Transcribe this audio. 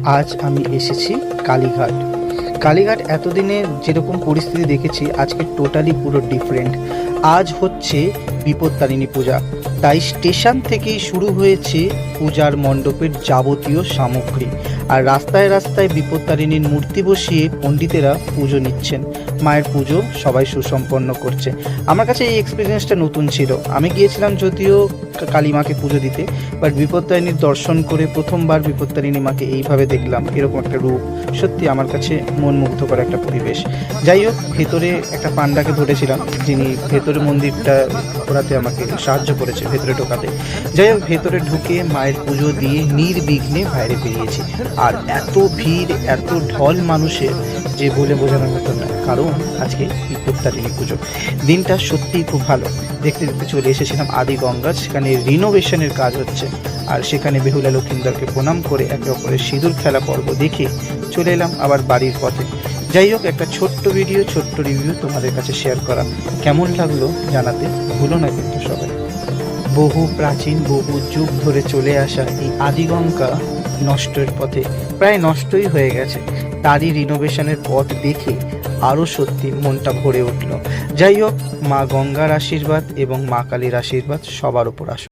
আজ আমি এসেছি কালীঘাট। কালীঘাট এতদিনে যেরকম পরিস্থিতি দেখেছি আজকে টোটালি পুরো ডিফারেন্ট। আজ হচ্ছে বিপত্তারিণী পূজা, তাই স্টেশন থেকেই শুরু হয়েছে পূজার মণ্ডপের যাবতীয় সামগ্রী। আর রাস্তায় রাস্তায় বিপত্তারিণীর মূর্তি বসিয়ে পণ্ডিতেরা পুজো নিচ্ছেন। মায়ের পুজো সবাই সুসম্পন্ন করছে। আমার কাছে এই এক্সপিরিয়েন্সটা নতুন ছিল। আমি গিয়েছিলাম যদিও কালী মাকে পুজো দিতে, বাট বিপত্তারিণীর দর্শন করে প্রথমবার বিপত্তারিণী মাকে এইভাবে দেখলাম, এরকম একটা রূপ। সত্যি আমার কাছে মন মুগ্ধকর একটা পরিবেশ। যাই হোক, ভেতরে একটা পান্ডাকে ধরেছিলাম, যিনি ভেতরে মন্দিরটা ঘোরাতে আমাকে সাহায্য করেছে ভেতরে ঢোকাতে। যাই হোক, ভেতরে ঢুকে মায়ের পুজো দিয়ে নির্বিঘ্নে বাইরে বেরিয়েছি। আর এত ভিড়, এত ঢল মানুষের যে বলে বোঝানোর মতো না, কারণ আজকে বিপত্তারিণী পুজো। দিনটা সত্যিই খুব ভালো। দেখতে দেখতে চলে এসেছিলাম আদি গঙ্গা, সেখানে রিনোভেশনের কাজ হচ্ছে। আর সেখানে বেহুলা লক্ষিন্দরকে প্রণাম করে একে অপরের সিঁদুর খেলা পর্ব দেখে চলে এলাম আবার বাড়ির পথে। যাই হোক, একটা ছোট্ট ভিডিও, ছোট্ট রিভিউ তোমাদের কাছে শেয়ার করা। কেমন লাগলো জানাতে ভুলো না কিন্তু সবাই। বহু প্রাচীন, বহু যুগ ধরে চলে আসা এই আদিগঙ্গা নষ্টের পথে, প্রায় নষ্টই হয়ে গেছে। তারই রিনোভেশনের পথ দেখে আরও সত্যি মনটা ভরে উঠল। যাই হোক, মা গঙ্গার আশীর্বাদ এবং মা কালীর আশীর্বাদ সবার উপর আসুক।